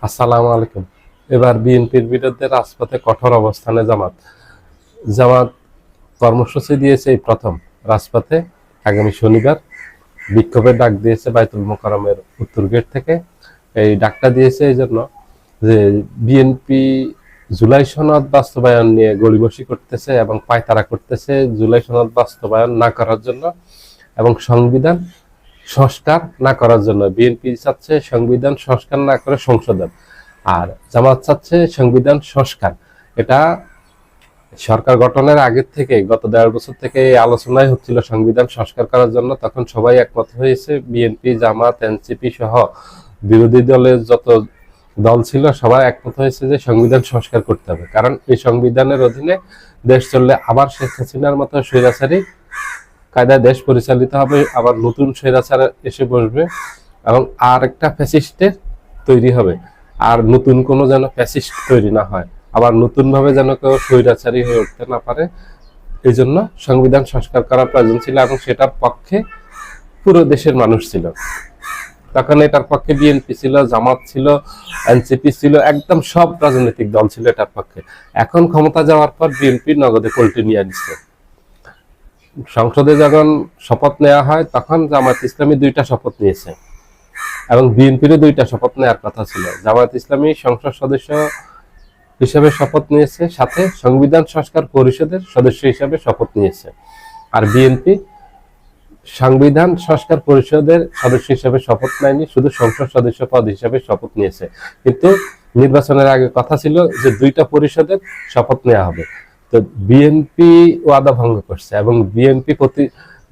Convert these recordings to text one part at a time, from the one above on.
আসসালামু আলাইকুম। এবার বিএনপির বিরুদ্ধে রাজপথে কঠোর অবস্থানে জামাত। জামাত কর্মসূচি দিয়েছে এই প্রথম রাজপথে আগামী শনিবার বিক্ষোভের ডাক দিয়েছে বাইতুল মোকাররমের উত্তর গেট থেকে। এই ডাকটা দিয়েছে এই জন্য যে বিএনপি জুলাই সনদ বাস্তবায়ন নিয়ে গড়িমসি করতেছে এবং পায়তারা করতেছে জুলাই সনদ বাস্তবায়ন না করার জন্য এবং সংবিধান সংস্কার না করার জন্য। বিএনপি চাচ্ছে সংবিধান সংস্কার না করে সংশোধন, আর জামাত চাচ্ছে সংবিধান সংস্কার। এটা সরকার গঠনের আগের থেকে গত ১.৫ বছর থেকে এই আলোচনায় হচ্ছিল সংবিধান সংস্কার করার জন্য। তখন সবাই একমত হয়েছে, বিএনপি, জামাত, এনসিপি সহ বিরোধী দলের যত দল ছিল সবাই একমত হয়েছে যে সংবিধান সংস্কার করতে হবে, কারণ এই সংবিধানের অধীনে দেশ চললে আবার শেখ হাসিনার মতো স্বৈরাচারী কায়দায় দেশ পরিচালিত হবে, আবার নতুন স্বৈরাচার এসে বসবে এবং আর একটা ফ্যাসিস্টের তৈরি হবে। আর নতুন কোনো যেন ফ্যাসিস্ট তৈরি না হয়, আবার নতুন ভাবে যেন কেউ স্বৈরাচারী হয়ে উঠতে না পারে। এই জন্য সংবিধান সংস্কার করার প্রয়োজন ছিল এবং সেটার পক্ষে পুরো দেশের মানুষ ছিল। তখন এটার পক্ষে বিএনপি ছিল, জামাত ছিল, এনসিপি ছিল, একদম সব রাজনৈতিক দল ছিল এটার পক্ষে। এখন ক্ষমতা যাওয়ার পর বিএনপি নগদে পল্টি নিয়ে নিচ্ছে। সংসদে যখন শপথ নেওয়া হয় তখন জামাত ইসলামী 2টা শপথ নিয়েছে এবং বিএনপিরও 2টা শপথ নেওয়ার কথা ছিল। জামাত ইসলামী সংসদ সদস্য হিসেবে শপথ নিয়েছে, সাথে সংবিধান সংস্কার পরিষদের সদস্য হিসেবে শপথ নিয়েছে। আর বিএনপি সংবিধান সংস্কার পরিষদের সদস্য হিসেবে শপথ নেয়নি, শুধু সংসদ সদস্য পদ হিসেবে শপথ নিয়েছে। কিন্তু নির্বাচনের আগে কথা ছিল যে 2টা পরিষদের শপথ নেওয়া হবে। তো বিএনপি ওয়াদা ভঙ্গ করছে এবং বিএনপি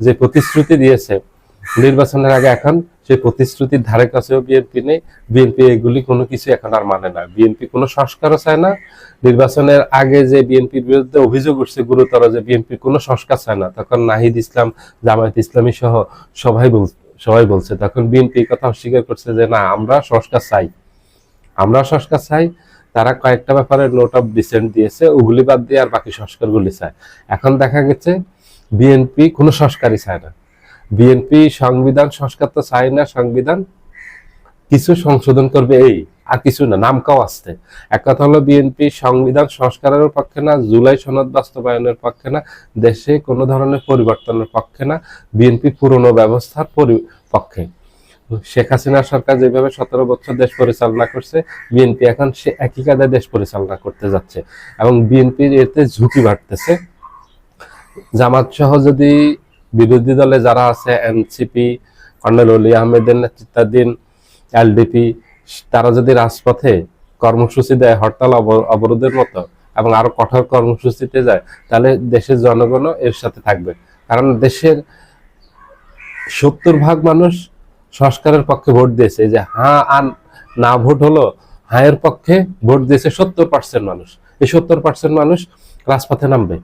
যে প্রতিশ্রুতি দিয়েছে নির্বাচনের আগে, এখন সেই প্রতিশ্রুতির ধারে কাছেও বিএনপি নেই। বিএনপি এগুলি কোনো কিছু এখন আর মানে না। বিএনপি কোনো সংস্কারও চায় না। নির্বাচনের আগে যে বিএনপির বিরুদ্ধে অভিযোগ উঠছে গুরুতর, যে বিএনপি কোনো সংস্কার চায় না, তখন নাহিদ ইসলাম, জামায়াত ইসলামী সহ সবাই বলছে, তখন বিএনপি কথা অস্বীকার করছে যে না, আমরা সংস্কার চাই। তারা কয়েকটা ব্যাপারে নোট অফ ডিসেন্ট দিয়েছে, ওগুলি বাদ দিয়ে আর বাকি সংস্কারগুলি চায়। এখন দেখা গেছে বিএনপি কোনো সংস্কারই চায় না। বিএনপি সংবিধান সংস্কার তো চায় না, সংবিধান কিছু সংশোধন করবে এই, আর কিছু না, নামকাও আসতে। এক কথা হলো বিএনপি সংবিধান সংস্কারের পক্ষে না, জুলাই সনদ বাস্তবায়নের পক্ষে না, দেশে কোনো ধরনের পরিবর্তনের পক্ষে না, বিএনপি পুরনো ব্যবস্থার পক্ষে। শেখ হাসিনা সরকার যেভাবে 17 বছর দেশ পরিচালনা করছে, বিএনপি এখন সে একই কায়দায় দেশ পরিচালনা করতে যাচ্ছে এবং বিএনপির এতে ঝুঁকি বাড়তেছে। জামাত সহ যদি বিরোধী দলে যারা আছে, এনসিপি, কর্নেল অলি আহমেদের নেতৃত্বাধীন এলডিপি, তারা যদি রাজপথে কর্মসূচি দেয় হরতাল অবরোধের মতো এবং আরো কঠোর কর্মসূচিতে যায়, তাহলে দেশের জনগণও এর সাথে থাকবে। কারণ দেশের 70% মানুষ সংস্কারের পক্ষে ভোট দিয়েছে। যে হ্যাঁ আর না ভোট হলো, হায়ের পক্ষে ভোট দিয়েছে 70% মানুষ। এই 70% মানুষ রাজপথে নামবে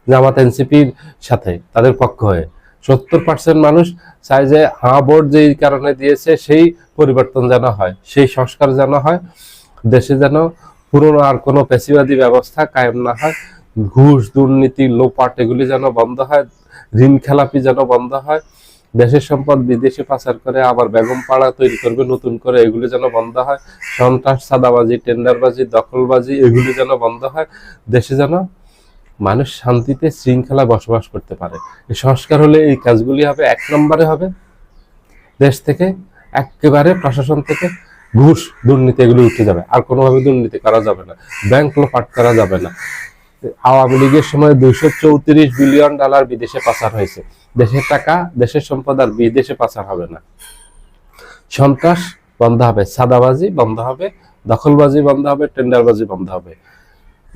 জামাত এনসিপির সাথে, তাদের পক্ষ হয়ে। 70% মানুষ চায় যে হ্যাঁ ভোট যেই কারণে দিয়েছে সেই পরিবর্তন যেন হয়, সেই সংস্কার যেন হয়, দেশে যেন পুরনো আর কোনো পেশিবাদী ব্যবস্থা কায়েম না হয়, ঘুষ, দুর্নীতি, লোপাট এগুলি যেন বন্ধ হয়, ঋণ খেলাপি যেন বন্ধ হয়, দেশের সম্পদ বিদেশে পাচার করে আবার বেগম পাড়া তৈরি করবে নতুন করে, এগুলি যেন বন্ধ হয়, সন্ত্রাস, চাঁদাবাজি, টেন্ডারবাজি, দখলবাজি এগুলি যেন বন্ধ হয়, দেশে যেন মানুষ শান্তিতে শৃঙ্খলা বসবাস করতে পারে। এই সংস্কার হলে এই কাজগুলি হবে। 1 নম্বরে হবে দেশ থেকে একেবারে প্রশাসন থেকে ঘুষ, দুর্নীতি এগুলি উঠে যাবে, আর কোনোভাবে দুর্নীতি করা যাবে না, ব্যাংক লোপাট করা যাবে না। আওয়ামী লীগের সময় $234 বিলিয়ন বিদেশে পাচার হয়েছে। দেশের টাকা, দেশের সম্পদ আর বিদেশে পাচার হবে না। সন্ত্রাস বন্ধ হবে, চাঁদাবাজি বন্ধ হবে, দখলবাজি বন্ধ হবে, টেন্ডারবাজি বন্ধ হবে,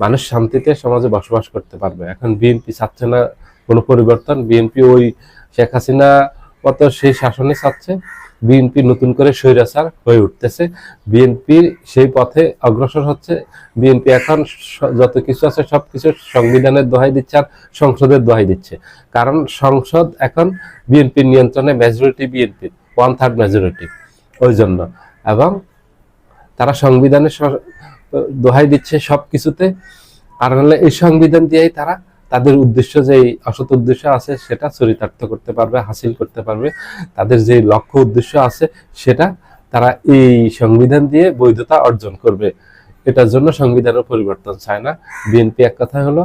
মানুষ শান্তিতে সমাজে বসবাস করতে পারবে। এখন বিএনপি চাচ্ছে না কোনো পরিবর্তন। বিএনপি ওই শেখ হাসিনা কত সেই শাসনে চাচ্ছে। বিএনপি নতুন করে স্বৈরাচার হয়ে উঠতেছে, বিএনপি সেই পথে অগ্রসর হচ্ছে। বিএনপি এখন যত কিছু আছে সবকিছু সংবিধানের দোহাই দিচ্ছে আর সংসদের দোহাই দিচ্ছে, কারণ সংসদ এখন বিএনপির নিয়ন্ত্রণে, মেজরিটি বিএনপির, 1/3 মেজরিটি, ওই জন্য। এবং তারা সংবিধানের দোহাই দিচ্ছে সবকিছুতে, কারণ হলে এই সংবিধান দিয়েই তারা তাদের উদ্দেশ্য, যে অসৎ উদ্দেশ্য আছে সেটা চরিতার্থ করতে পারবে, হাসিল করতে পারবে। তাদের যে লক্ষ্য উদ্দেশ্য আছে সেটা তারা এই সংবিধান দিয়ে বৈধতা অর্জন করবে, এটার জন্য সংবিধানের পরিবর্তন চায় না বিএনপি। এক কথা হলো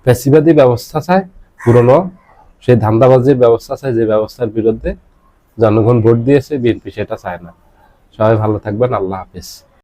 ফ্যাসিবাদী ব্যবস্থা চায়, পুরনো সেই ধান্দাবাজির ব্যবস্থা চায়, যে ব্যবস্থার বিরুদ্ধে জনগণ ভোট দিয়েছে, বিএনপি সেটা চায় না। সবাই ভালো থাকবেন, আল্লাহ হাফেজ।